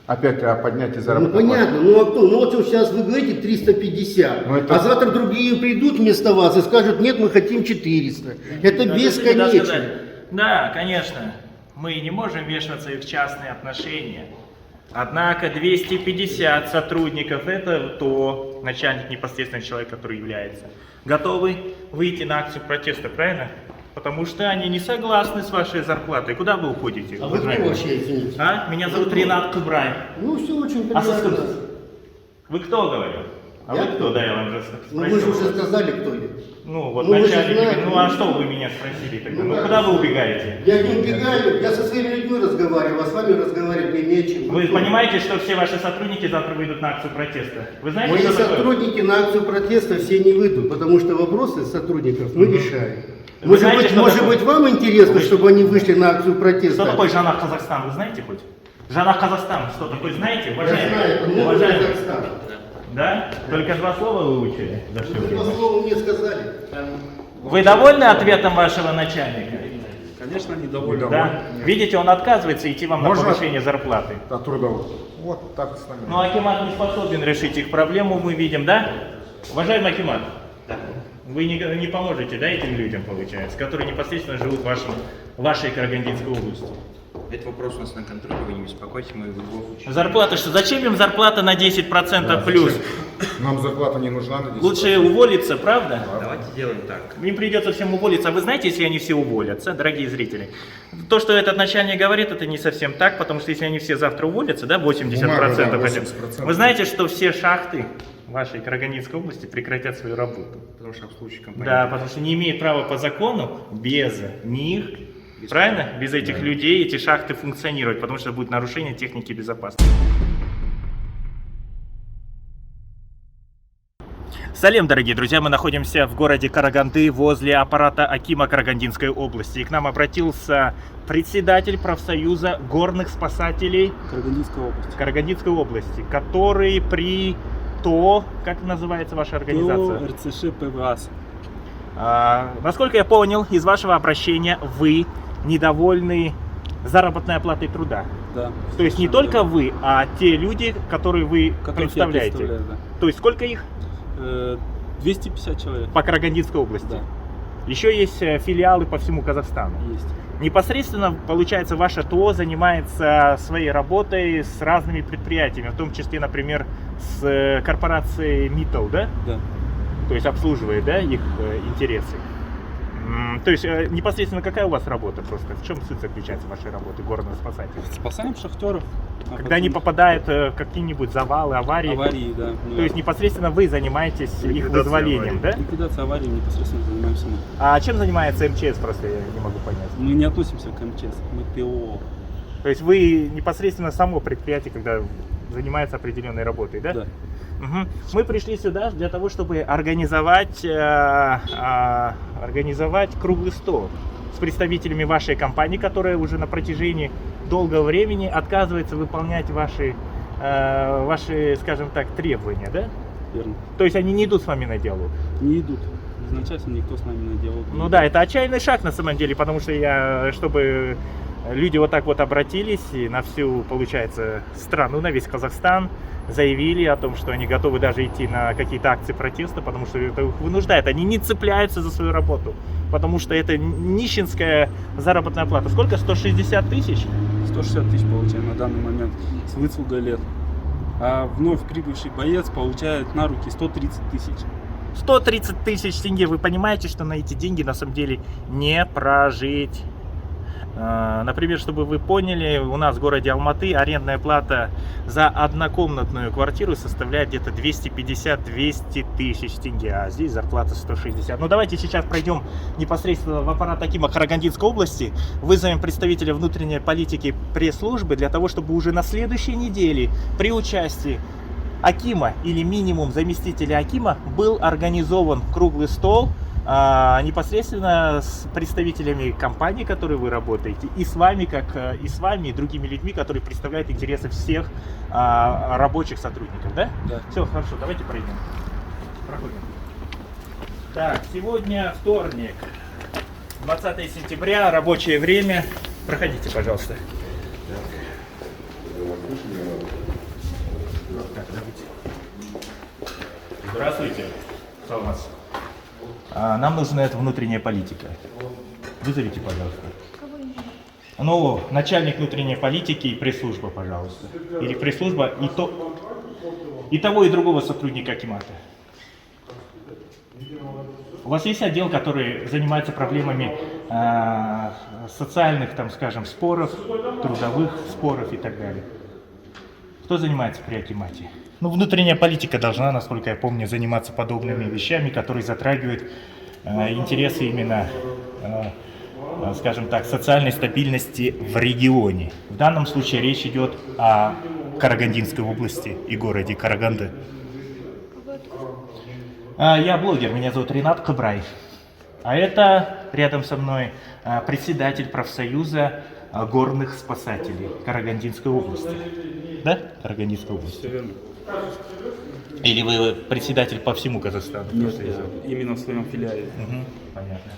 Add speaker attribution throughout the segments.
Speaker 1: Опять о поднятии
Speaker 2: Ну
Speaker 1: заработной платы.
Speaker 2: понятно, ну а кто? Ну вот сейчас вы говорите 350,
Speaker 1: Ну, это-
Speaker 2: а завтра другие придут вместо вас и скажут, нет, мы хотим 400. Это бесконечно.
Speaker 3: Да, конечно, мы не можем вмешиваться в их частные отношения. Однако 250 сотрудников, это то начальник непосредственно человек, который является, готовы выйти на акцию протеста, правильно? Потому что они не согласны с вашей зарплатой. Куда вы уходите?
Speaker 2: А вы кто вообще, извините?
Speaker 3: А? Меня зовут Ренат Кубрай.
Speaker 2: Ну все очень
Speaker 3: А
Speaker 2: приятно.
Speaker 3: вы кто, говорю? А
Speaker 2: Я
Speaker 3: вы кто? Да, я вам же
Speaker 2: Ну вы же
Speaker 3: спросил.
Speaker 2: уже сказали, кто я.
Speaker 3: Ну вот
Speaker 2: Ну, вы же
Speaker 3: начальник,
Speaker 2: знаете.
Speaker 3: ну а что вы меня спросили тогда? Ну
Speaker 2: как?
Speaker 3: куда вы убегаете?
Speaker 2: Я не убегаю, я со своими людьми разговариваю, а с вами разговаривать мне нечем.
Speaker 3: Вы понимаете, что все ваши сотрудники завтра выйдут на акцию протеста? Вы знаете,
Speaker 2: Мои
Speaker 3: что такое?
Speaker 2: сотрудники на акцию протеста все не выйдут, потому что вопросы сотрудников мы решаем.
Speaker 3: Вы знаете, что
Speaker 2: Может
Speaker 3: такое?
Speaker 2: быть, вам интересно, чтобы они вышли на акцию протеста?
Speaker 3: Что такое Жанах Казахстан, вы знаете хоть? Жанах Казахстан, что такое, знаете?
Speaker 2: Я
Speaker 3: Уважаемые?
Speaker 2: знаю, это новый
Speaker 3: Уважаемые?
Speaker 2: Казахстан.
Speaker 3: Да? Только два слова вы учили за все
Speaker 2: Вы
Speaker 3: время.
Speaker 2: по слову мне сказали.
Speaker 3: Вы довольны ответом вашего начальника?
Speaker 4: Конечно, недовольны.
Speaker 3: Да? Видите, он отказывается идти вам
Speaker 1: Можно?
Speaker 3: на повышение зарплаты.
Speaker 1: А трудовых. Вот так с нами.
Speaker 3: Ну, Акимат не способен решить их проблему, мы видим, да? Уважаемый Акимат, вы не поможете, да, этим людям, получается, которые непосредственно живут в вашей Карагандинской области?
Speaker 5: Этот вопрос у нас на контроле, вы не беспокойтесь, мы в любом случае.
Speaker 3: Зарплата что? Зачем им зарплата на 10% плюс?
Speaker 1: Нам зарплата не нужна на 10%.
Speaker 3: Лучше уволиться, правда?
Speaker 5: Давайте сделаем так.
Speaker 3: Им придется всем уволиться. А вы знаете, если они все уволятся, дорогие зрители? То, что этот начальник говорит, это не совсем так, потому что если они все завтра уволятся, да, 80%,
Speaker 1: Бумага, да,
Speaker 3: хотя бы,
Speaker 1: 80%.
Speaker 3: вы знаете, что все шахты вашей Карагандинской области прекратят свою работу.
Speaker 5: Потому что обслуживающая компания.
Speaker 3: Да, потому что не имеют права по закону без них, правильно? Без этих людей эти шахты функционировать, потому что будет нарушение техники безопасности. Салем, дорогие друзья, мы находимся в городе Караганды возле аппарата Акима Карагандинской области. И к нам обратился председатель профсоюза горных спасателей Карагандинской области, который при ТО, как называется ваша организация?
Speaker 4: РЦШ ПВАС.
Speaker 3: Насколько я понял из вашего обращения, вы недовольны заработной оплатой труда.
Speaker 4: Да.
Speaker 3: То есть не только вы, а те люди, которые вы представляете.
Speaker 4: Да.
Speaker 3: То есть сколько их
Speaker 4: 250 человек.
Speaker 3: по Карагандинской области?
Speaker 4: Да,
Speaker 3: Еще есть филиалы по всему Казахстану.
Speaker 4: есть.
Speaker 3: Непосредственно, получается, ваше ТО занимается своей работой с разными предприятиями, в том числе, например, с корпорацией Mittal, да?
Speaker 4: Да.
Speaker 3: То есть обслуживает, да, их интересы. То есть непосредственно какая у вас работа просто? В чем суть заключается вашей работы горного спасателя?
Speaker 4: Спасаем шахтеров. А
Speaker 3: Когда они
Speaker 4: потом
Speaker 3: попадают в какие-нибудь завалы, аварии,
Speaker 4: аварии, да. Ну,
Speaker 3: то есть непосредственно вы занимаетесь их вызволением, да?
Speaker 4: ликвидацией аварий непосредственно занимаемся мы.
Speaker 3: А чем занимается МЧС, просто я не могу понять.
Speaker 4: Мы не относимся к МЧС, мы ПО.
Speaker 3: То есть вы непосредственно само предприятие, когда занимается определенной работой, да?
Speaker 4: Да.
Speaker 3: Мгм. Мы пришли сюда для того, чтобы организовать круглый стол с представителями вашей компании, которая уже на протяжении долгого времени отказывается выполнять ваши, скажем так, требования, да?
Speaker 4: Верно.
Speaker 3: То есть они не идут с вами на диалог.
Speaker 4: Не идут. Изначально никто с нами на диалог не
Speaker 3: Ну
Speaker 4: идет.
Speaker 3: да, это отчаянный шаг на самом деле, потому что чтобы люди вот так вот обратились и на всю, получается, страну, на весь Казахстан, заявили о том, что они готовы даже идти на какие-то акции протеста, потому что это их вынуждает. Они не цепляются за свою работу, потому что это нищенская заработная плата. Сколько? 160 тысяч?
Speaker 4: 160 тысяч получаем на данный момент с выслугой лет. А вновь прибывший боец получает на руки 130 тысяч.
Speaker 3: 130 тысяч тенге. Вы понимаете, что на эти деньги на самом деле не прожить. Например, чтобы вы поняли, у нас в городе Алматы арендная плата за однокомнатную квартиру составляет где-то 250-200 тысяч тенге, а здесь зарплата 160. Ну давайте сейчас пройдем непосредственно в аппарат Акима Карагандинской области, вызовем представителя внутренней политики пресс-службы для того, чтобы уже на следующей неделе при участии Акима или минимум заместителя Акима был организован круглый стол непосредственно с представителями компании, в которой вы работаете, и с вами, и с вами, и другими людьми, которые представляют интересы всех рабочих сотрудников, да?
Speaker 4: Да.
Speaker 3: Все, хорошо, давайте пройдем. Проходим. Так, сегодня вторник, 20 сентября, рабочее время. Проходите, пожалуйста. Здравствуйте. Кто у нас? Нам нужна эта внутренняя политика. Вызовите, пожалуйста. Ну, начальник внутренней политики и пресс-служба, пожалуйста. Или пресс-служба и того, и другого сотрудника Акимата. У вас есть отдел, который занимается проблемами социальных, там, скажем, споров, трудовых споров и так далее? Кто занимается при Акимате? Ну, внутренняя политика должна, насколько я помню, заниматься подобными вещами, которые затрагивают интересы именно, скажем так, социальной стабильности в регионе. В данном случае речь идет о Карагандинской области и городе Караганды. Я блогер, меня зовут Ренат Кабрай. А это рядом со мной председатель профсоюза горных спасателей Карагандинской области. Да? Карагандинской области.
Speaker 4: Все верно.
Speaker 3: Или вы председатель по всему Казахстану?
Speaker 4: Нет, именно в своем филиале.
Speaker 3: Понятно.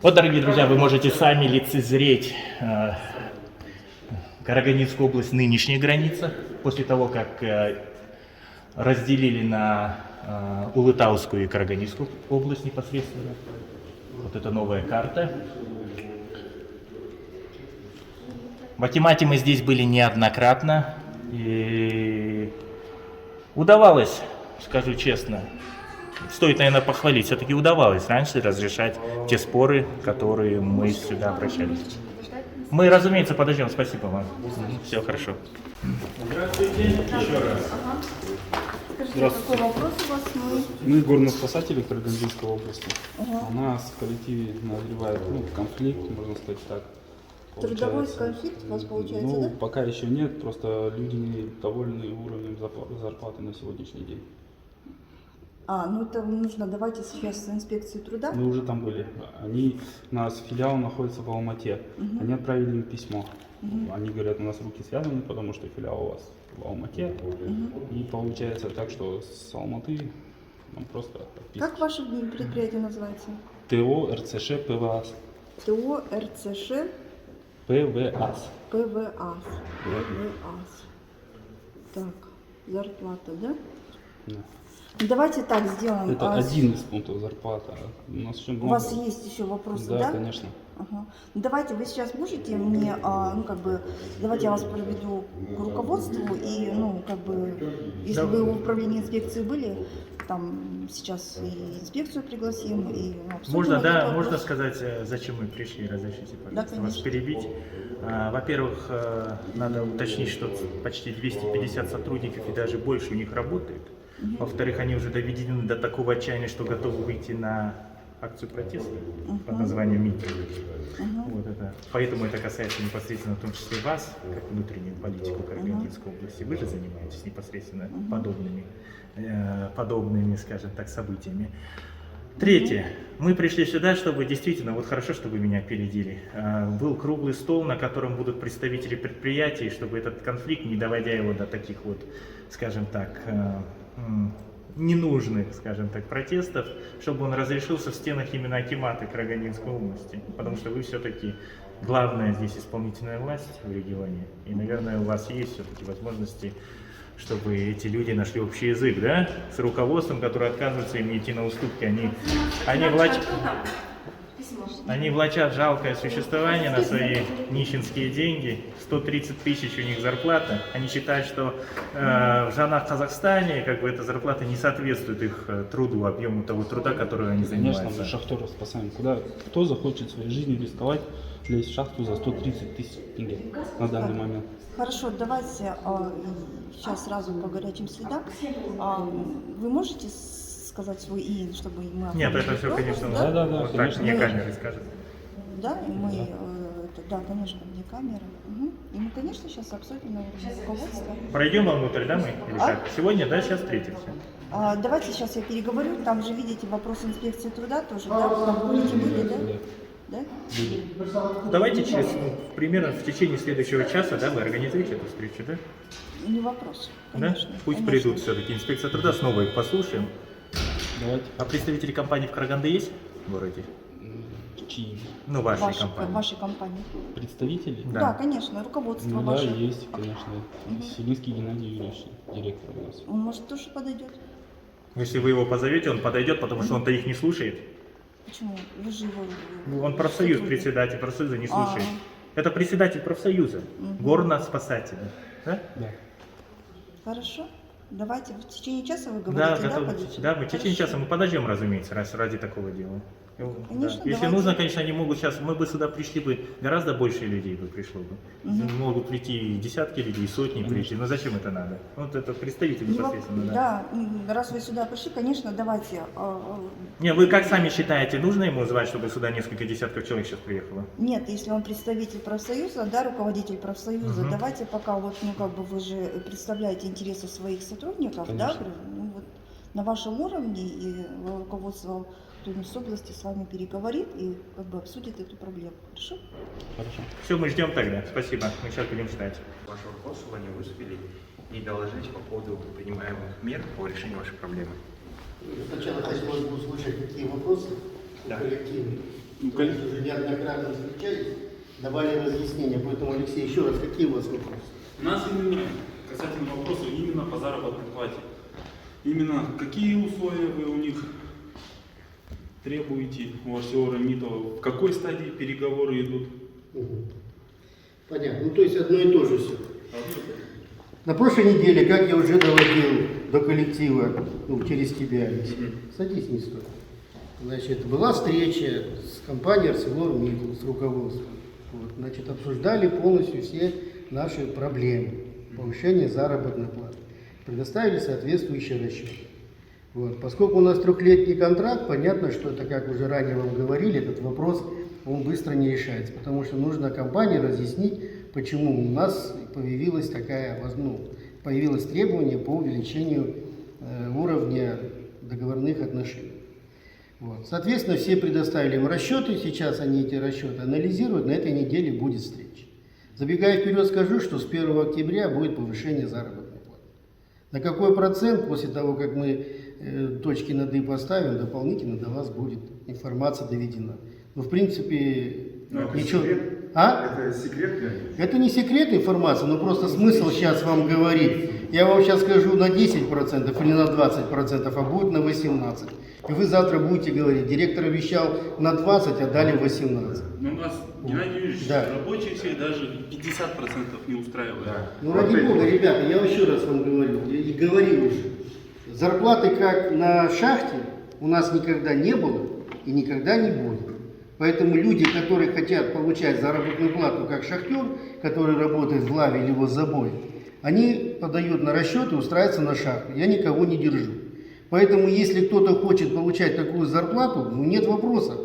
Speaker 3: Вот, дорогие друзья, вы можете сами лицезреть Карагандинскую область нынешней границы, после того, как разделили на Улытаускую и Карагандинскую область непосредственно. Вот это новая карта. В Акимате мы здесь были неоднократно, и удавалось, скажу честно, стоит, наверное, похвалить, все-таки удавалось раньше разрешать те споры, которые мы сюда обращались. Мы, разумеется, подождем, спасибо вам. Все хорошо. Здравствуйте, еще раз.
Speaker 6: Скажите, какой вопрос у вас?
Speaker 4: Мы горноспасатели Карагандинской области. У нас в коллективе назревает конфликт, можно сказать так.
Speaker 6: Трудовой конфликт у вас получается,
Speaker 4: ну,
Speaker 6: да?
Speaker 4: пока еще нет, просто люди недовольны уровнем зарплаты на сегодняшний день.
Speaker 6: Ну это нужно, давайте сейчас инспекции труда.
Speaker 4: Мы уже там были. У нас филиал находится в Алмате. Они отправили им письмо. Они говорят, у нас руки связаны, потому что филиал у вас в Алмате. И получается так, что с Алматы нам просто подписывают.
Speaker 6: Как ваше предприятие называется?
Speaker 4: ТО РЦШ ПВАС.
Speaker 6: ТО РЦШ
Speaker 4: ПВАС.
Speaker 6: ПВАС. ПВАС. Так, зарплата, да?
Speaker 4: Да.
Speaker 6: Давайте так сделаем.
Speaker 4: Это один из пунктов зарплаты. У нас еще много.
Speaker 6: У вас есть еще вопросы, да?
Speaker 4: Да, конечно.
Speaker 6: Ага. Давайте вы сейчас можете мне, давайте я вас проведу к руководству и, если вы в управлении инспекции были, там сейчас и инспекцию пригласим и обсудим.
Speaker 3: Можно,
Speaker 6: этот
Speaker 3: да,
Speaker 6: вопрос.
Speaker 3: можно сказать, зачем мы пришли, разрешите, пожалуйста,
Speaker 6: Да,
Speaker 3: вас
Speaker 6: конечно.
Speaker 3: перебить. Во-первых, надо уточнить, что почти 250 сотрудников и даже больше у них работает. Во-вторых, они уже доведены до такого отчаяния, что готовы выйти на акцию протеста под названием митинг. Вот это. Поэтому это касается непосредственно, в том числе вас, как внутреннюю политику Карагандинской области. Вы же занимаетесь непосредственно подобными, скажем так, событиями. Третье. Мы пришли сюда, чтобы действительно, вот хорошо, что вы меня опередили, был круглый стол, на котором будут представители предприятий, чтобы этот конфликт, не доводя его до таких вот, скажем так, ненужных, скажем так, протестов, чтобы он разрешился в стенах именно Акимата Карагандинской области. Потому что вы все-таки главная здесь исполнительная власть в регионе. И, наверное, у вас есть все-таки возможности, чтобы эти люди нашли общий язык, да, с руководством, которое отказывается им идти на уступки. Они влачат жалкое существование на свои нищенские деньги. 130 тысяч у них зарплата. Они считают, что в жанах Казахстане эта зарплата не соответствует их труду, объему того труда, которым они занимаются.
Speaker 4: Конечно, мы шахтеров спасаем. Кто захочет своей жизнью рисковать, лезть в шахту за 130 тысяч тенге на данный момент?
Speaker 6: Хорошо, давайте сейчас сразу по горячим следам. Вы можете сказать свой ИИН, чтобы мы...
Speaker 3: Нет, это все, конечно,
Speaker 4: Да,
Speaker 3: вот
Speaker 4: конечно.
Speaker 3: так мне камеры скажут.
Speaker 6: Да, и мы, да, конечно, где камера. И мы, конечно, сейчас обсудим на уровне руководства.
Speaker 3: Пройдем вовнутрь, да, мы? Или как? Сегодня, да, сейчас встретимся.
Speaker 6: Давайте сейчас я переговорю. Там же, видите, вопрос инспекции труда тоже, да? Там будете были, да? Да?
Speaker 3: Давайте примерно в течение следующего часа, да, вы организуете эту встречу, да?
Speaker 6: Не вопрос,
Speaker 3: Да?
Speaker 6: конечно.
Speaker 3: Пусть
Speaker 6: конечно.
Speaker 3: придут все-таки инспекция труда, снова их послушаем.
Speaker 4: Давайте.
Speaker 3: А представители компании в Караганде есть в городе?
Speaker 4: Чьи?
Speaker 3: Ну, вашей компании.
Speaker 6: Вашей компании.
Speaker 4: Представители?
Speaker 3: Да.
Speaker 6: Да, конечно, руководство
Speaker 4: Ну да,
Speaker 6: ваше.
Speaker 4: есть, конечно. Селинский Геннадий Юрьевич, директор у нас.
Speaker 6: Он, может, тоже подойдет?
Speaker 3: Если вы его позовете, он подойдет, потому что он-то их не слушает.
Speaker 6: Почему? Вы же его...
Speaker 3: Он профсоюз,
Speaker 6: сотрудник.
Speaker 3: председатель профсоюза не слушает.
Speaker 6: А.
Speaker 3: Это председатель профсоюза, горно-спасателя. Да?
Speaker 4: Да.
Speaker 6: Хорошо. Давайте в течение часа вы
Speaker 3: Да,
Speaker 6: говорите,
Speaker 3: готовы.
Speaker 6: подойдете?
Speaker 3: Да, мы в течение
Speaker 6: Хорошо.
Speaker 3: часа мы подождем, разумеется, ради такого дела.
Speaker 6: Конечно,
Speaker 3: Если
Speaker 6: давайте.
Speaker 3: нужно, конечно, они могут сейчас, мы бы сюда пришли бы, гораздо больше людей бы пришло бы. Могут прийти десятки людей, сотни прийти, но зачем это надо? Вот это представитель
Speaker 6: Не
Speaker 3: непосредственно,
Speaker 6: воп-
Speaker 3: да.
Speaker 6: Да, раз вы сюда пришли, конечно, давайте.
Speaker 3: Не, вы как сами считаете, нужно ему звать, чтобы сюда несколько десятков человек сейчас приехало?
Speaker 6: Нет, если он представитель профсоюза, да, руководитель профсоюза, давайте пока вот, ну, как бы вы же представляете интересы своих сотрудников, да,
Speaker 4: Конечно.
Speaker 6: ну, вот на вашем уровне, и руководство Тульской области с вами переговорит и как бы обсудит эту проблему. Хорошо?
Speaker 4: Хорошо.
Speaker 3: Все, мы ждем тогда. Спасибо. Мы сейчас будем ждать.
Speaker 5: Ваше руководство не выступили и доложить по поводу принимаемых мер по решению вашей проблемы.
Speaker 2: Сначала хотелось бы услышать, какие вопросы
Speaker 5: Да.
Speaker 2: коллективные.
Speaker 4: Ну,
Speaker 2: Мы уже неоднократно встречались, давали разъяснения, поэтому, Алексей, еще раз, какие у вас вопросы?
Speaker 7: У нас именно касательно вопроса именно по заработной плате. Именно какие условия вы у них требуете, у Арсеора Митова, в какой стадии переговоры идут?
Speaker 2: Мгм. Понятно. Ну, то есть одно и то же все. На прошлой неделе, как я уже доводил до коллектива, ну, через тебя, Алексей, садись, не стой. Значит, была встреча с компанией ArcelorMittal, с руководством. Вот, значит, обсуждали полностью все наши проблемы повышения заработной платы. Предоставили соответствующие расчеты. Вот. Поскольку у нас трехлетний контракт, понятно, что это, как уже ранее вам говорили, этот вопрос, он быстро не решается, потому что нужно компании разъяснить, почему у нас появилось появилось требование по увеличению уровня договорных отношений. Вот. Соответственно, все предоставили им расчеты, сейчас они эти расчеты анализируют, на этой неделе будет встреча. Забегая вперед, скажу, что с 1 октября будет повышение заработной платы. На какой процент после того, как мы точки над «и» поставим, дополнительно до вас будет информация доведена. Но в принципе ничего...
Speaker 1: Это секрет?
Speaker 2: Это не секретная информация, но просто смысл сейчас вам говорить. Я вам сейчас скажу на 10% или на 20%, а будет на 18%. И вы завтра будете говорить, директор обещал на 20, а дали 18.
Speaker 7: Но у нас, Геннадий Юрьевич,
Speaker 2: Да.
Speaker 7: рабочие все даже 50% не устраивают.
Speaker 2: Ну ради бога, ребята, я еще раз вам говорю, и говорил уже. Зарплаты как на шахте у нас никогда не было и никогда не будет. Поэтому люди, которые хотят получать заработную плату как шахтер, который работает в лаве или воззабое, они подают на расчет и устраиваются на шахту. Я никого не держу. Поэтому если кто-то хочет получать такую зарплату, ну нет вопросов.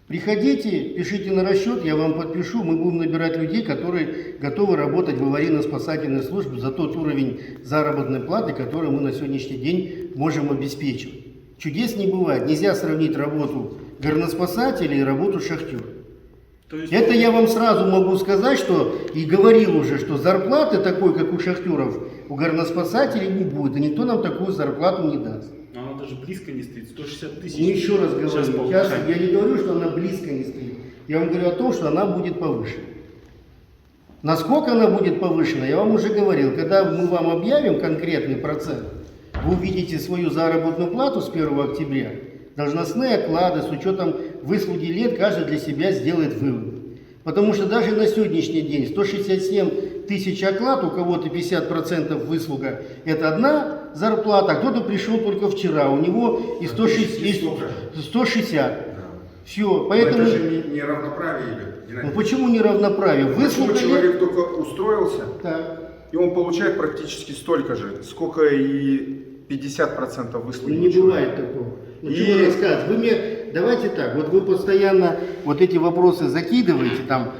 Speaker 2: Приходите, пишите на расчет, я вам подпишу, мы будем набирать людей, которые готовы работать в аварийно-спасательной службе за тот уровень заработной платы, который мы на сегодняшний день можем обеспечивать. Чудес не бывает, нельзя сравнить работу горноспасателя и работу шахтера.
Speaker 7: То есть,
Speaker 2: Это я вам сразу могу сказать, что и говорил уже, что зарплаты такой, как у шахтеров, у горноспасателей не будет, и никто нам такую зарплату не даст.
Speaker 7: она даже близко не стоит, 160 тысяч.
Speaker 2: Ну, еще раз говорю,
Speaker 7: Сейчас
Speaker 2: сейчас
Speaker 7: повышаем.
Speaker 2: я не говорю, что она близко не стоит. Я вам говорю о том, что она будет повышена. Насколько она будет повышена, я вам уже говорил. Когда мы вам объявим конкретный процент, вы увидите свою заработную плату с 1 октября. Должностные оклады с учетом выслуги лет, каждый для себя сделает вывод. Потому что даже на сегодняшний день 167 тысяч оклад, у кого-то 50% выслуга, это одна зарплата, а кто-то пришел только вчера, у него и 160. Все, поэтому...
Speaker 1: Это же не равноправие идет, Геннадий.
Speaker 2: Ну почему неравноправие?
Speaker 1: Почему
Speaker 2: Выслуга
Speaker 1: человек
Speaker 2: лет...
Speaker 1: только устроился,
Speaker 2: Так.
Speaker 1: и он получает практически столько же, сколько и 50% выслуги.
Speaker 2: Ну, не
Speaker 1: человека.
Speaker 2: бывает такого. Ну,
Speaker 1: И-
Speaker 2: что вы рассказываете? Вы мне, давайте так, вот вы постоянно вот эти вопросы закидываете, там,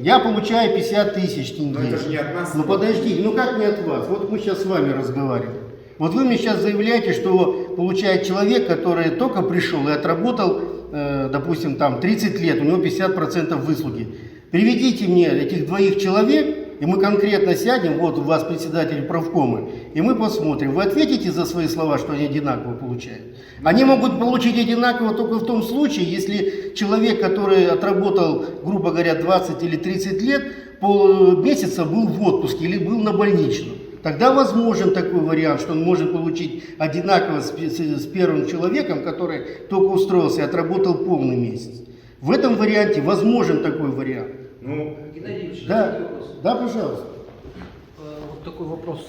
Speaker 2: я получаю 50 тысяч тенге.
Speaker 1: Но это же не от нас.
Speaker 2: Ну подожди, ну как не от вас? Вот мы сейчас с вами разговариваем. Вот вы мне сейчас заявляете, что получает человек, который только пришел и отработал, допустим, там 30 лет, у него 50% выслуги. Приведите мне этих двоих человек, и мы конкретно сядем, вот у вас председатель правкома, и мы посмотрим, вы ответите за свои слова, что они одинаково получают? Они могут получить одинаково только в том случае, если человек, который отработал, грубо говоря, 20 или 30 лет, полмесяца был в отпуске или был на больничном. Тогда возможен такой вариант, что он может получить одинаково с первым человеком, который только устроился и отработал полный месяц. В этом варианте возможен такой вариант.
Speaker 1: Ну,
Speaker 8: Геннадий Ильич,
Speaker 2: Да, да, пожалуйста.
Speaker 8: вот такой вопрос.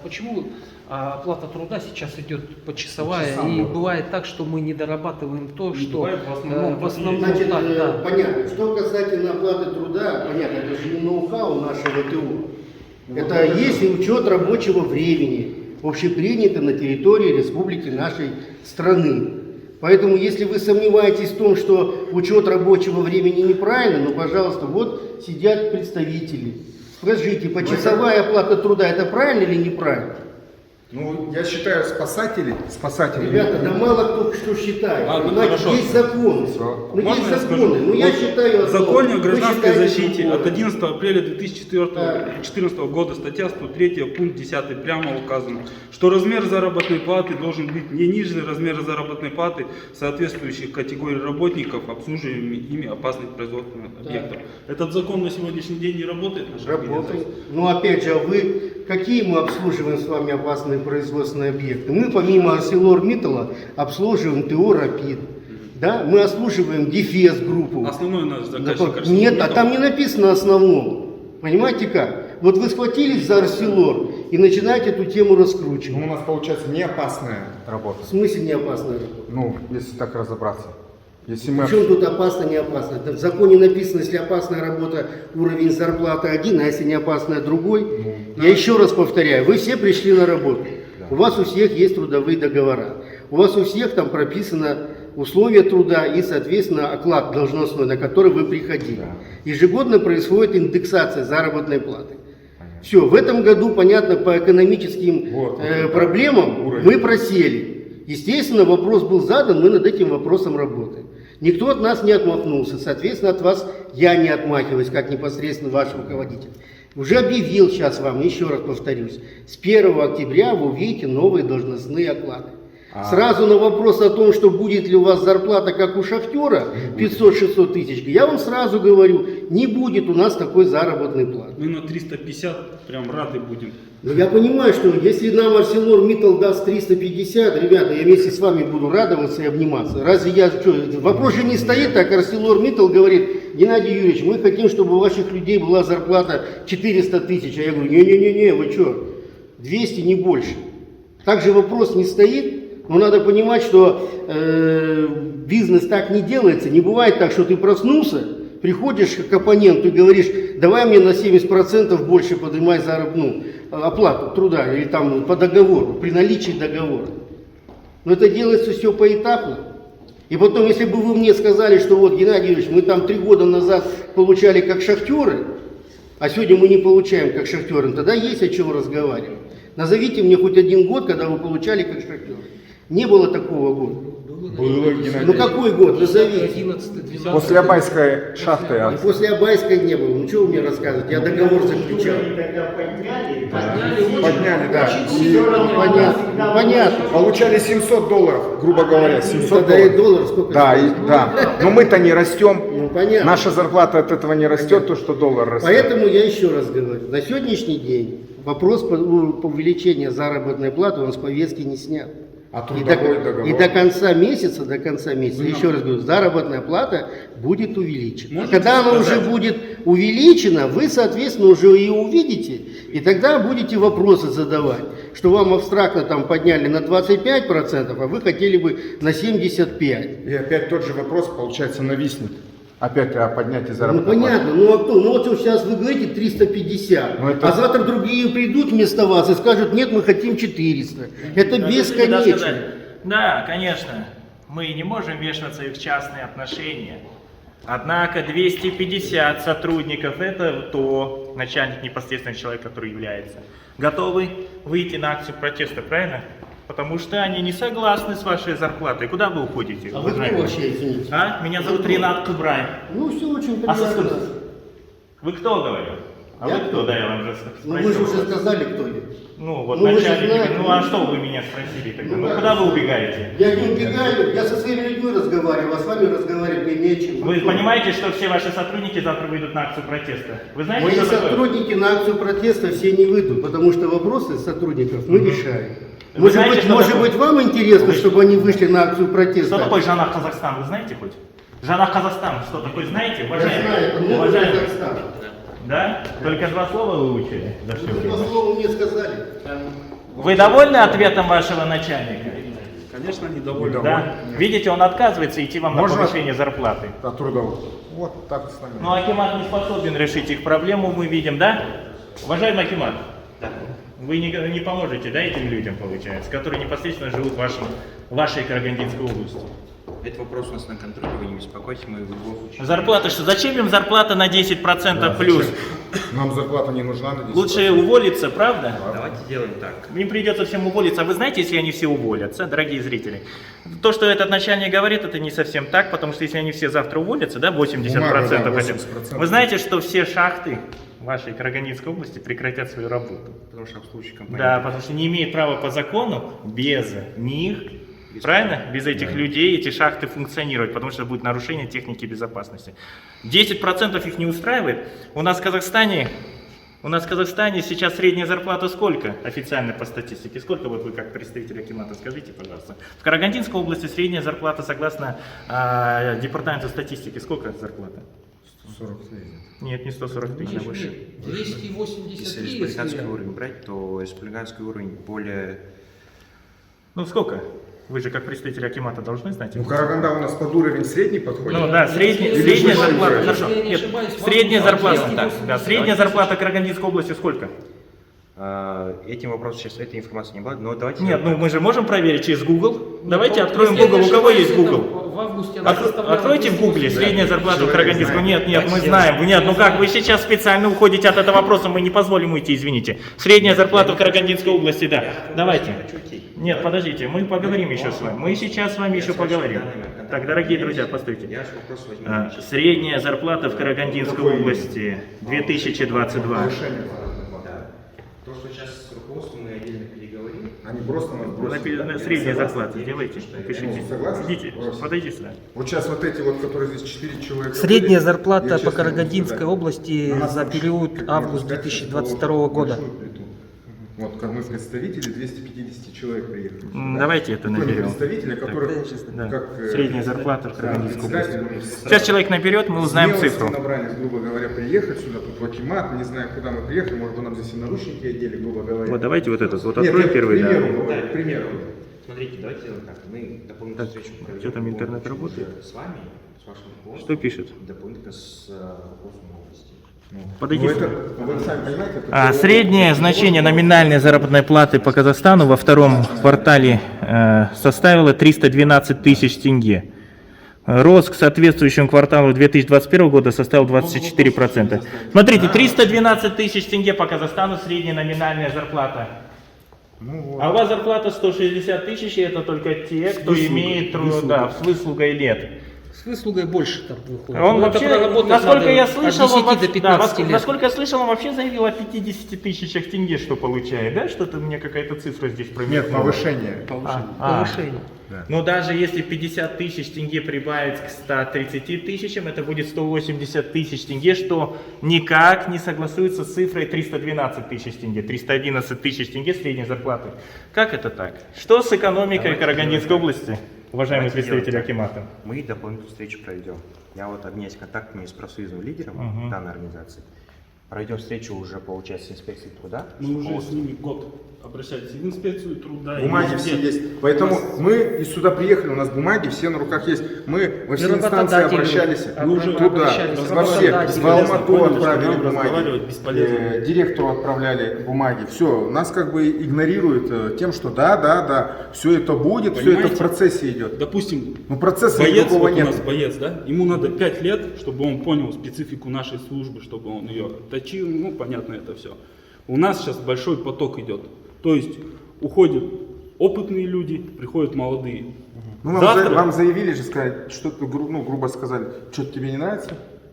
Speaker 8: Почему оплата труда сейчас идет почасовая, и бывает так, что мы не дорабатываем то, что
Speaker 7: бывает в основном
Speaker 2: Значит,
Speaker 8: так, да.
Speaker 2: понятно. Что касательно оплаты труда, понятно, это же не ноу-хау нашего ТУ. Это есть и учет рабочего времени, общепринято на территории республики нашей страны. Поэтому, если вы сомневаетесь в том, что учет рабочего времени неправильно, ну, пожалуйста, вот сидят представители. Скажите, почасовая оплата труда, это правильно или неправильно?
Speaker 1: ну, я считаю, спасатели.
Speaker 2: Ребята, да мало кто что считает.
Speaker 7: Ладно,
Speaker 2: Понимаете,
Speaker 7: хорошо.
Speaker 2: есть законы. Ну,
Speaker 7: Можно
Speaker 2: есть
Speaker 7: я
Speaker 2: законы.
Speaker 7: скажу?
Speaker 2: Ну, я
Speaker 7: Вот
Speaker 2: считаю...
Speaker 7: в законе о
Speaker 2: Вы
Speaker 7: гражданской
Speaker 2: считаете
Speaker 7: защите
Speaker 2: другое.
Speaker 7: от 11 апреля 2014 года, статья 103, пункт 10 прямо указано, что размер заработной платы должен быть не ниже размера заработной платы соответствующих категорий работников, обслуживаемыми ими опасных производственных объектов. Этот закон на сегодняшний день не работает в нашей
Speaker 2: Работает.
Speaker 7: организации?
Speaker 2: Ну, опять же, а вы, какие мы обслуживаем с вами опасные производственные объекты? Мы, помимо ArcelorMittal, обслуживаем ТО «Рапид». Да? Мы обслуживаем Дефес-группу.
Speaker 7: Основной наш заказчик
Speaker 2: Нет, а
Speaker 7: ArcelorMittal.
Speaker 2: там не написано основном. Понимаете как? Вот вы схватились за Арселор и начинаете эту тему
Speaker 1: Ну,
Speaker 2: раскручивать.
Speaker 1: у нас получается не опасная работа.
Speaker 2: В смысле не опасная работа?
Speaker 1: Ну, если так разобраться. Если мы...
Speaker 2: Причем тут опасно, не опасно? В законе написано, если опасная работа, уровень зарплаты один, а если не опасная другой. Я еще раз повторяю, вы все пришли на работу. У вас у всех есть трудовые договора. У вас у всех там прописано условия труда и, соответственно, оклад должностной, на который вы приходили. Ежегодно происходит индексация заработной платы. Все, в этом году, понятно, по экономическим проблемам
Speaker 1: уровень.
Speaker 2: мы просели. Естественно, вопрос был задан, мы над этим вопросом работаем. Никто от нас не отмахнулся, соответственно, от вас я не отмахиваюсь, как непосредственно ваш руководитель. Уже объявил сейчас вам, еще раз повторюсь, с 1 октября вы увидите новые должностные оклады. Сразу на вопрос о том, что будет ли у вас зарплата, как у шахтера, 500-600 тысяч, я вам сразу говорю, не будет у нас такой заработной платы.
Speaker 7: Мы на 350 прям рады будем.
Speaker 2: Но я понимаю, что если нам ArcelorMittal даст 350, ребята, я вместе с вами буду радоваться и обниматься. Разве я что? Вопрос же не стоит так. ArcelorMittal говорит: Геннадий Юрьевич, мы хотим, чтобы у ваших людей была зарплата 400 тысяч. А я говорю: не-не-не, вы что, 200 не больше. Также вопрос не стоит. Но надо понимать, что бизнес так не делается. Не бывает так, что ты проснулся, приходишь к оппоненту и говоришь: давай мне на 70% больше поднимай оплату труда, или там по договору, при наличии договора. Но это делается все поэтапно. И потом, если бы вы мне сказали, что вот, Геннадий Юрьевич, мы там 3 года назад получали как шахтеры, а сегодня мы не получаем как шахтеры, тогда есть о чем разговаривать. Назовите мне хоть один год, когда вы получали как шахтеры. Не было такого года.
Speaker 1: Было, Геннадий.
Speaker 2: Ну какой год? Назовите.
Speaker 8: 11-12.
Speaker 1: После Абайской шахты.
Speaker 2: И после Абайской не было. Ну что вы мне рассказываете? Я договор заключал.
Speaker 1: Подняли, да.
Speaker 2: Понятно. Понятно.
Speaker 1: Получали $700, грубо говоря, 700
Speaker 2: Тогда и
Speaker 1: долларов.
Speaker 2: доллар сколько?
Speaker 1: Да,
Speaker 2: стоит?
Speaker 1: да. Но мы-то не растем.
Speaker 2: Ну понятно.
Speaker 1: Наша зарплата от этого не растет, то, что доллар растет.
Speaker 2: Поэтому я еще раз говорю, на сегодняшний день вопрос по увеличению заработной платы у нас с повестки не снят.
Speaker 1: А
Speaker 2: И
Speaker 1: трудовой
Speaker 2: до,
Speaker 1: договор?
Speaker 2: и до конца месяца, еще раз говорю, заработная плата будет увеличена.
Speaker 7: Можете
Speaker 2: Когда она
Speaker 7: сказать?
Speaker 2: уже будет увеличена, вы, соответственно, уже ее увидите, и тогда будете вопросы задавать, что вам абстрактно там подняли на 25%, а вы хотели бы на 75%.
Speaker 1: И опять тот же вопрос, получается, нависнет. Опять о поднятии
Speaker 2: Ну
Speaker 1: заработной платы.
Speaker 2: понятно, ну а кто? Ну вот сейчас вы говорите 350,
Speaker 1: Ну, это-
Speaker 2: а завтра другие придут вместо вас и скажут: нет, мы хотим 400. Это бесконечно.
Speaker 3: Да, конечно, мы не можем вмешиваться в частные отношения. Однако 250 сотрудников — это то начальник, непосредственно человек, который является. Готовы выйти на акцию протеста, правильно? Потому что они не согласны с вашей зарплатой. Куда вы уходите?
Speaker 2: А вы кто
Speaker 3: уважаемый?
Speaker 2: вообще, извините?
Speaker 3: А? Меня зовут Ренат Кубраев.
Speaker 2: Ну все очень
Speaker 3: А
Speaker 2: приятно.
Speaker 3: Вы кто, говорю? А
Speaker 2: Я
Speaker 3: вы кто? Да, я вам же
Speaker 2: Ну вы же
Speaker 3: спросил.
Speaker 2: уже сказали, кто я.
Speaker 3: Ну, вот
Speaker 2: Ну, вы же
Speaker 3: начальник.
Speaker 2: знаете.
Speaker 3: Ну, а что вы меня спросили тогда?
Speaker 2: Ну,
Speaker 3: Ну,
Speaker 2: как?
Speaker 3: куда вы убегаете?
Speaker 2: Я не убегаю, я со своими людьми разговариваю, а с вами разговаривать мне нечем.
Speaker 3: Вы понимаете, что все ваши сотрудники завтра выйдут на акцию протеста? Вы знаете,
Speaker 2: Мои
Speaker 3: что такое?
Speaker 2: сотрудники на акцию протеста все не выйдут, потому что вопросы сотрудников мы решаем.
Speaker 3: Вы
Speaker 2: Может
Speaker 3: знаете,
Speaker 2: быть,
Speaker 3: что
Speaker 2: может
Speaker 3: такое?
Speaker 2: быть, вам интересно, чтобы они вышли на акцию протеста?
Speaker 3: Что такое Жанах Казахстан, вы знаете хоть? Жанах Казахстан, что такое, знаете?
Speaker 2: Я знаю, это
Speaker 3: Уважаемые?
Speaker 2: новый
Speaker 3: Уважаемые?
Speaker 2: Казахстан.
Speaker 3: Да? Только 2 слова вы учили за все
Speaker 2: Вы
Speaker 3: время.
Speaker 2: по слову мне сказали.
Speaker 3: Вы довольны ответом вашего начальника?
Speaker 7: Конечно, недовольны.
Speaker 3: Да? Видите, он отказывается идти вам
Speaker 1: Можно?
Speaker 3: на повышение зарплаты.
Speaker 1: От трудовых. Вот так с нами.
Speaker 3: Но Акимат не способен решить их проблему, мы видим, да? Уважаемый Акимат, вы не поможете, да, этим людям, получается, которые непосредственно живут в вашей Карагандинской области?
Speaker 5: Этот вопрос у нас на контроле, вы не беспокойтесь, мы в любом случае...
Speaker 3: Зарплата что? Зачем им зарплата на 10% плюс?
Speaker 1: Нам зарплата не нужна на 10%.
Speaker 3: Лучше уволиться, правда?
Speaker 5: Давайте сделаем так.
Speaker 3: Им придется всем уволиться. А вы знаете, если они все уволятся, дорогие зрители? То, что этот начальник говорит, это не совсем так, потому что если они все завтра уволятся, да, 80%,
Speaker 1: Бумага, да,
Speaker 3: хотя бы,
Speaker 1: 80%.
Speaker 3: вы знаете, что все шахты вашей Карагандинской области прекратят свою работу.
Speaker 5: Потому что обслуживающая компания...
Speaker 3: Да, потому что не имеет права по закону без них, правильно? Без этих людей эти шахты функционировать, потому что будет нарушение техники безопасности. 10% их не устраивает. У нас в Казахстане сейчас средняя зарплата сколько? Официально по статистике. Сколько вот вы как представитель Акимата скажите, пожалуйста. В Карагандинской области средняя зарплата согласно департаменту статистики. Сколько зарплата?
Speaker 1: 40 тысяч.
Speaker 3: Нет, не 140 тысяч, а выше.
Speaker 8: 283,
Speaker 5: Если республиканский уровень брать, то республиканский уровень более...
Speaker 3: Ну сколько? Вы же как представитель Акимата должны знать.
Speaker 1: Ну, Караганда у нас под уровень средний подходит.
Speaker 3: Ну да, средняя
Speaker 1: выше,
Speaker 3: зарплата,
Speaker 1: если
Speaker 3: хорошо.
Speaker 8: я не
Speaker 3: Нет,
Speaker 8: ошибаюсь,
Speaker 3: средняя
Speaker 8: вам
Speaker 3: зарплата,
Speaker 8: 280
Speaker 3: да, средняя зарплата Карагандинской области сколько?
Speaker 5: Этим вопросом сейчас этой информации не было, но давайте...
Speaker 3: Нет, ну мы же можем проверить через Google. Давайте
Speaker 8: Ну,
Speaker 3: откроем
Speaker 8: если я не
Speaker 3: Google. У кого
Speaker 8: ошибаюсь,
Speaker 3: есть
Speaker 8: это
Speaker 3: Google?
Speaker 8: В августе она составляла
Speaker 3: Откройте в Гугле
Speaker 8: 280.
Speaker 3: средняя зарплата
Speaker 1: Человек
Speaker 3: Карагандинского.
Speaker 1: знает.
Speaker 3: Нет, мы знаем. Нет, ну как, вы сейчас специально уходите от этого вопроса, мы не позволим уйти, извините. Средняя зарплата в Карагандинской области, да. Давайте. Нет, подождите, мы поговорим еще с вами. Мы сейчас с вами еще поговорим. Так, дорогие друзья, постойте.
Speaker 5: Я же вопрос возьму.
Speaker 3: Средняя зарплата в Карагандинской области 2022.
Speaker 5: То, что сейчас с руководством мы отдельно переговорим.
Speaker 1: Они просто нас бросили.
Speaker 3: Средняя зарплата сделайте, напишите.
Speaker 1: Согласен?
Speaker 3: Идите,
Speaker 1: Бросили.
Speaker 3: подойди сюда.
Speaker 1: Вот сейчас вот эти вот, которые здесь 4 человека.
Speaker 8: Средняя
Speaker 1: были,
Speaker 8: зарплата
Speaker 1: я
Speaker 8: по
Speaker 1: честно
Speaker 8: Карагандинской
Speaker 1: говорю,
Speaker 8: области
Speaker 1: она
Speaker 8: за
Speaker 1: там,
Speaker 8: период
Speaker 1: как
Speaker 8: август
Speaker 1: можно сказать,
Speaker 8: 2022 года.
Speaker 1: большую плиту. Вот как мы представители, 250 человек приехали.
Speaker 3: Давайте это
Speaker 1: Никто не
Speaker 3: наберем.
Speaker 1: представители, которые
Speaker 3: Да.
Speaker 1: как
Speaker 3: Средняя зарплата в Карагандинской области.
Speaker 1: председатель,
Speaker 3: Сейчас человек наберет, мы узнаем
Speaker 1: смелости
Speaker 3: цифру.
Speaker 1: набрались, грубо говоря, приехать сюда, тут в Акимат, не знаю, куда мы приехали, может быть, нам здесь и наручники одели, грубо говоря.
Speaker 3: Вот давайте вот этот, вот
Speaker 1: Нет,
Speaker 3: открой
Speaker 1: я
Speaker 3: первый,
Speaker 1: к
Speaker 3: да.
Speaker 1: примеру говорю, к примеру.
Speaker 5: Смотрите, давайте сделаем так. Мы дополнительную встречу проведем.
Speaker 3: что там, интернет работает?
Speaker 5: С вами, с вашим руководством.
Speaker 3: Что пишет?
Speaker 5: Дополнительно с руководством области.
Speaker 3: Подойди
Speaker 1: Ну,
Speaker 3: сюда.
Speaker 1: это, вы сами понимаете, это
Speaker 3: Среднее значение номинальной заработной платы по Казахстану во втором квартале составило 312 тысяч тенге. Рост к соответствующему кварталу 2021 года составил 24%. Смотрите, 312 тысяч тенге по Казахстану средняя номинальная зарплата. А у вас зарплата 160 тысяч, и это только те, кто имеет с выслугой лет.
Speaker 8: С выслугой больше там выходит.
Speaker 3: Он
Speaker 8: Ну, это
Speaker 3: вообще,
Speaker 8: проработать
Speaker 3: насколько
Speaker 8: надо
Speaker 3: я
Speaker 8: от
Speaker 3: слышал,
Speaker 8: 10
Speaker 3: он вообще,
Speaker 8: до 15 лет.
Speaker 3: насколько я слышал, он вообще заявил о 50 тысячах тенге, что получает, да? Что-то мне какая-то цифра здесь промелькнула.
Speaker 1: нет повышения.
Speaker 8: Повышение.
Speaker 3: Но даже если 50 тысяч тенге прибавить к 130 тысячам, это будет 180 тысяч тенге, что никак не согласуется с цифрой 312 тысяч тенге, 311 тысяч тенге средней зарплаты. Как это так? Что с экономикой Карагандинской области, уважаемые представители Акимата?
Speaker 5: Мы дополнительную встречу проведем. Я вот обменяюсь контактами с профсоюзным лидером данной организации. Проведем встречу уже, получается, с инспекцией труда.
Speaker 4: Мы уже с ними год обращались и в инспекцию труда. и
Speaker 1: Бумаги
Speaker 4: везде.
Speaker 1: все есть. Поэтому мы и сюда приехали, у нас бумаги все на руках есть. Мы во все инстанции
Speaker 8: работодатели
Speaker 1: обращались.
Speaker 8: мы уже
Speaker 1: Туда,
Speaker 8: обращались,
Speaker 1: во все,
Speaker 8: работодатели.
Speaker 1: в Алмату
Speaker 4: Поняли, что
Speaker 1: отправили
Speaker 4: нам разговаривать
Speaker 1: бумаги,
Speaker 4: бесполезно.
Speaker 1: директору отправляли бумаги. Все, нас как бы игнорируют тем, что да, все это будет, все это в
Speaker 4: Понимаете?
Speaker 1: процессе идет.
Speaker 4: Допустим,
Speaker 1: Ну процесса
Speaker 4: боец,
Speaker 1: никакого
Speaker 4: вот у
Speaker 1: нет.
Speaker 4: нас боец, да? Ему надо 5 лет, чтобы он понял специфику нашей службы, чтобы он ее точил, ну понятно это все. У нас сейчас большой поток идет. То есть уходят опытные люди, приходят молодые.
Speaker 1: Ну,
Speaker 4: Завтра-
Speaker 1: вам заявили же сказать, что-то, грубо сказали, что-то тебе не нравится?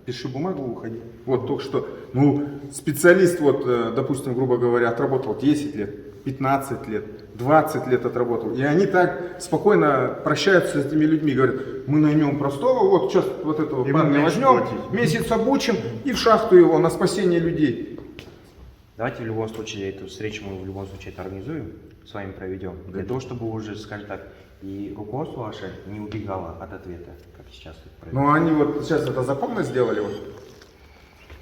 Speaker 1: Пиши бумагу, уходи. Вот только что, ну, специалист, вот, допустим, грубо говоря, отработал 10 лет, 15 лет, 20 лет отработал. И они так спокойно прощаются с этими людьми, говорят, мы наймем простого, вот сейчас вот этого парня возьмем, месяц обучим и в шахту его на спасение людей.
Speaker 5: Давайте в любом случае эту встречу мы в любом случае это организуем, с вами проведем, для того, чтобы уже, скажем так, и руководство ваше не убегало от ответа, как сейчас это происходит.
Speaker 1: Но они вот сейчас это законно сделали. Вот.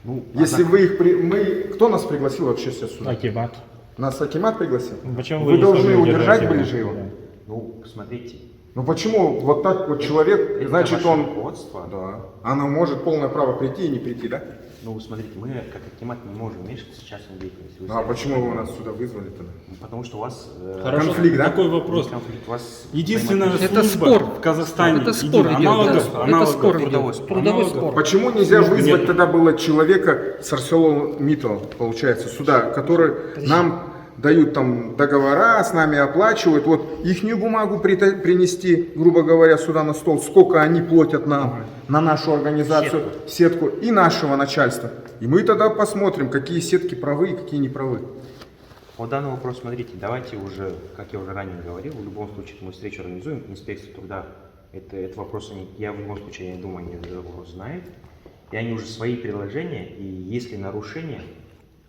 Speaker 5: Ну,
Speaker 1: Если вы их... Кто нас пригласил вообще сейчас сюда?
Speaker 3: Акимат.
Speaker 1: Нас Акимат пригласил?
Speaker 3: Почему
Speaker 1: Вы
Speaker 3: не
Speaker 1: должны
Speaker 3: смогли
Speaker 1: удержать
Speaker 3: удержать
Speaker 1: были
Speaker 3: его?
Speaker 1: же его?
Speaker 3: Да.
Speaker 5: ну, смотрите,
Speaker 1: Ну почему вот так вот человек,
Speaker 5: это
Speaker 1: значит
Speaker 5: ваше
Speaker 1: он...
Speaker 5: руководство.
Speaker 1: Да. Она может полное право прийти и не прийти, да?
Speaker 5: Ну, смотрите, мы как Акимат не можем вмешиваться в частную деятельность. Вы
Speaker 1: А
Speaker 5: сами
Speaker 1: почему вы
Speaker 5: понимаете.
Speaker 1: нас сюда вызвали тогда?
Speaker 5: Ну, потому что у вас...
Speaker 4: Хорошо,
Speaker 1: Конфликт, да?
Speaker 4: такой вопрос.
Speaker 5: конфликт, у вас
Speaker 4: Единственная
Speaker 8: Это
Speaker 4: служба
Speaker 8: спор.
Speaker 4: в Казахстане,
Speaker 8: Это спор идет,
Speaker 4: аналогов,
Speaker 8: да.
Speaker 4: аналогов.
Speaker 8: Это спор
Speaker 5: трудовой
Speaker 8: идет.
Speaker 5: спор.
Speaker 8: Трудовой
Speaker 4: Аналогов.
Speaker 8: спор.
Speaker 1: Почему нельзя
Speaker 4: Службы
Speaker 1: вызвать
Speaker 4: нет.
Speaker 1: тогда было человека с ArcelorMittal, получается, сюда, который нам дают там договора, с нами оплачивают, вот ихнюю бумагу принести, грубо говоря, сюда на стол, сколько они платят нам, на нашу организацию, сетку и нашего начальства. И мы тогда посмотрим, какие сетки правы и какие не правы.
Speaker 5: по данному вопросу, смотрите, давайте уже, как я уже ранее говорил, в любом случае мы встречу организуем, инспекция труда, это вопрос, я в любом случае, я думаю, они этот вопрос знают, и они уже свои предложения, и если нарушения,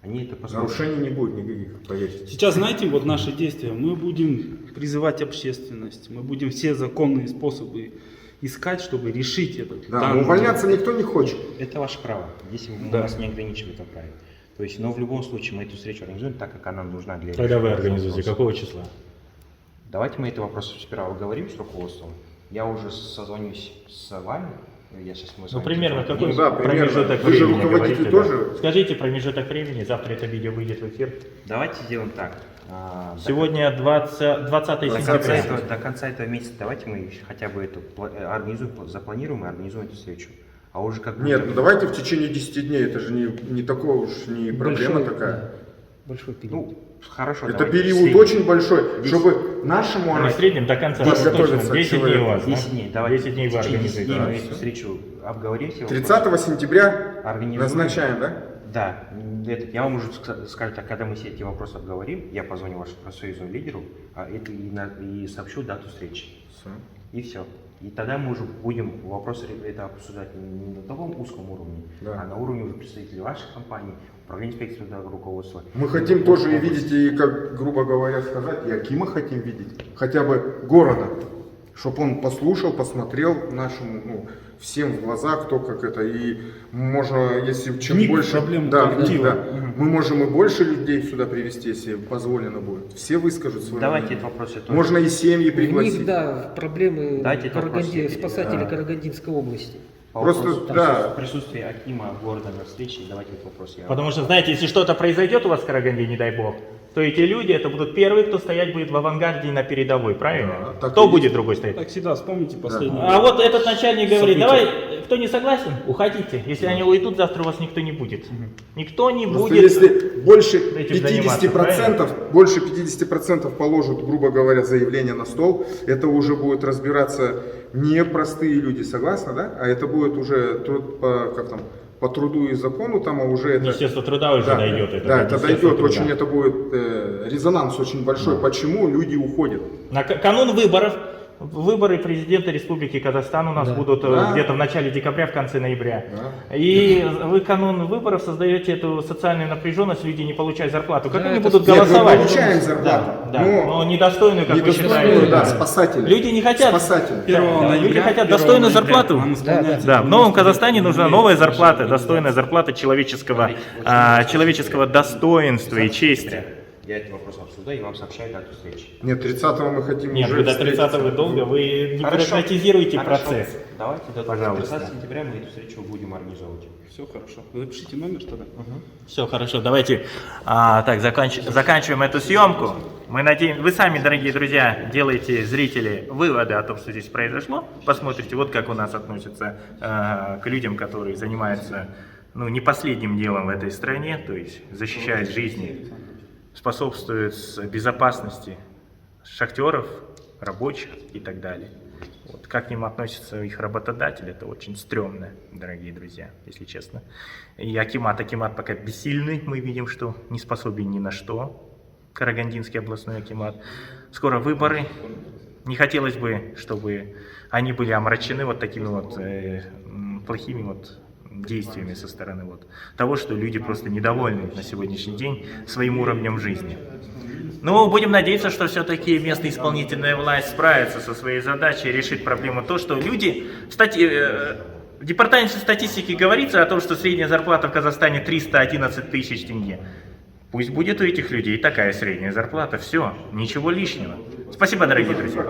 Speaker 5: они это посмотрят.
Speaker 1: Нарушений не будет никаких, поверьте.
Speaker 4: Сейчас, знаете, вот наши действия, мы будем призывать общественность, мы будем все законные способы искать, чтобы решить этот
Speaker 1: Да,
Speaker 4: данный
Speaker 1: увольняться никто не хочет.
Speaker 5: Это ваше право, здесь мы
Speaker 4: Да.
Speaker 5: вас не ограничиваем в этом праве. То есть, но в любом случае мы эту встречу организуем так, как она нужна для
Speaker 3: Когда вы
Speaker 5: решения
Speaker 3: организуете?
Speaker 5: вопроса.
Speaker 3: Какого числа?
Speaker 5: Давайте мы этот вопрос сперва оговорим с руководством. Я уже созвонюсь с вами. Я сейчас мы с
Speaker 3: Ну,
Speaker 5: вами
Speaker 3: примерно
Speaker 5: телефон-
Speaker 3: какой
Speaker 1: Ну да, примерно.
Speaker 3: промежуток
Speaker 1: Вы же
Speaker 3: времени
Speaker 1: руководитель
Speaker 3: говорите,
Speaker 1: тоже?
Speaker 3: да? Скажите промежуток времени, завтра это видео выйдет в эфир.
Speaker 5: Давайте сделаем так.
Speaker 3: Сегодня 20
Speaker 5: До конца,
Speaker 3: сентября.
Speaker 5: до конца этого месяца давайте мы хотя бы эту организуем, запланируем и организуем эту встречу. А уже как
Speaker 1: Нет,
Speaker 5: будет-
Speaker 1: ну давайте в течение 10 дней, это же не такое уж не проблема такая.
Speaker 8: Большой период.
Speaker 5: Ну, хорошо.
Speaker 1: Это
Speaker 5: давайте
Speaker 1: период
Speaker 5: средний.
Speaker 1: очень большой,
Speaker 5: 10.
Speaker 1: чтобы нашему...
Speaker 3: Мы в среднем до конца
Speaker 1: Десять
Speaker 3: точно.
Speaker 1: готовится
Speaker 3: 10 дней
Speaker 1: человек.
Speaker 3: у вас, да?
Speaker 5: 10 дней, давайте.
Speaker 3: 10 дней вы
Speaker 5: В течение 10 дней
Speaker 3: организуете.
Speaker 5: мы эту встречу обговорим все.
Speaker 1: 30 сентября
Speaker 5: Организуем.
Speaker 1: назначаем, да?
Speaker 5: Да, я вам уже скажу так, когда мы все эти вопросы обговорим, я позвоню вашему профсоюзному лидеру и сообщу дату встречи.
Speaker 1: Всё.
Speaker 5: И все. И тогда мы уже будем вопросы это обсуждать не на таком узком уровне,
Speaker 1: Да.
Speaker 5: а на уровне уже представителей вашей компании, управления инспекции труда, руководства.
Speaker 1: Мы хотим тоже и видеть, и, как грубо говоря сказать, и Акима хотим видеть, хотя бы города, чтобы он послушал, посмотрел нашему, ну, всем в глаза, кто как это, и можно, если чем
Speaker 4: Вник в
Speaker 1: больше,
Speaker 4: проблему
Speaker 1: да,
Speaker 4: коллектива.
Speaker 1: да, мы можем и больше людей сюда привести, если позволено будет. Все выскажут свое
Speaker 5: Давайте
Speaker 1: мнение.
Speaker 5: этот вопрос я тоже.
Speaker 1: Можно и семьи
Speaker 8: У
Speaker 1: пригласить.
Speaker 8: них, да, проблемы
Speaker 5: Дайте этот вопрос я
Speaker 8: спасателей
Speaker 1: да.
Speaker 8: Карагандинской области.
Speaker 5: По
Speaker 1: Просто,
Speaker 5: вопросу
Speaker 1: да.
Speaker 5: присутствия Акима города на встрече, давайте этот вопрос я.
Speaker 3: Потому что, знаете, если что-то произойдет у вас в Караганде, не дай бог, то эти люди, это будут первые, кто стоять будет в авангарде и на передовой, правильно?
Speaker 1: Да, так
Speaker 3: Кто
Speaker 1: и
Speaker 3: будет
Speaker 1: есть.
Speaker 3: другой стоять?
Speaker 4: Так всегда вспомните последний.
Speaker 3: А вот этот начальник говорит,
Speaker 4: События.
Speaker 3: давай, кто не согласен, уходите. Если они уйдут, завтра у вас никто не будет. Никто не
Speaker 1: Просто
Speaker 3: будет.
Speaker 1: если больше
Speaker 3: этим
Speaker 1: 50%, больше 50% положат, грубо говоря, заявление на стол, это уже будут разбираться не простые люди, согласны, да? А это будет уже труд по, как там, по труду и закону, там, а уже это...
Speaker 3: Министерство труда уже
Speaker 1: Да,
Speaker 3: дойдет.
Speaker 1: да,
Speaker 3: Это
Speaker 1: это
Speaker 3: Министерство
Speaker 1: дойдет,
Speaker 3: труда.
Speaker 1: очень это будет резонанс очень большой. Почему люди уходят?
Speaker 3: На канун выборов, выборы президента Республики Казахстан у нас будут
Speaker 1: Да.
Speaker 3: где-то в начале декабря, в конце ноября.
Speaker 1: Да.
Speaker 3: И вы канун выборов создаете эту социальную напряженность, люди не получают зарплату. Как
Speaker 8: Да,
Speaker 3: они
Speaker 8: это
Speaker 3: будут
Speaker 1: Нет, мы
Speaker 3: голосовать?
Speaker 1: получаем зарплату,
Speaker 3: Да, но недостойную, как вы
Speaker 1: недостойную,
Speaker 3: считаете.
Speaker 1: да, спасатели.
Speaker 3: Люди не хотят.
Speaker 1: Спасатели.
Speaker 4: 1
Speaker 3: Да,
Speaker 4: ноября,
Speaker 3: люди хотят
Speaker 4: 1
Speaker 3: достойную
Speaker 4: ноября
Speaker 3: зарплату.
Speaker 4: нам исполняется
Speaker 3: Да, в новом
Speaker 4: 99
Speaker 3: Казахстане нужна
Speaker 4: лет.
Speaker 3: новая зарплата, достойная зарплата человеческого достоинства и чести.
Speaker 5: Я этот вопрос обсуждаю и вам сообщаю дату встречи.
Speaker 1: Нет, 30-го мы хотим
Speaker 3: Нет,
Speaker 1: уже
Speaker 3: вы до
Speaker 1: встретиться.
Speaker 3: 30-го долго, вы не
Speaker 5: Хорошо.
Speaker 3: бюрократизируйте
Speaker 5: Хорошо.
Speaker 3: процесс.
Speaker 5: Давайте до
Speaker 3: Пожалуйста.
Speaker 5: 30 сентября мы эту встречу будем организовывать.
Speaker 4: Все хорошо. Вы запишите номер тогда.
Speaker 3: Все хорошо, давайте так заканчиваем эту съемку. Мы надеемся, вы сами, дорогие друзья, делаете, зрители, выводы о том, что здесь произошло. Посмотрите, вот как у нас относятся к людям, которые занимаются, ну, не последним делом в этой стране, то есть защищают жизни, способствуют безопасности шахтеров, рабочих и так далее. Вот. Как к ним относятся их работодатели, это очень стрёмно, дорогие друзья, если честно. И Акимат пока бессильный, мы видим, что не способен ни на что. Карагандинский областной акимат. Скоро выборы. Не хотелось бы, чтобы они были омрачены вот такими вот плохими вот действиями со стороны вот того, что люди просто недовольны на сегодняшний день своим уровнем жизни. Но будем надеяться, что все-таки местная исполнительная власть справится со своей задачей и решит проблему то, что люди... Кстати, в департаменте статистики говорится о том, что средняя зарплата в Казахстане 311 тысяч тенге. Пусть будет у этих людей такая средняя зарплата. Все, ничего лишнего. Спасибо, дорогие друзья.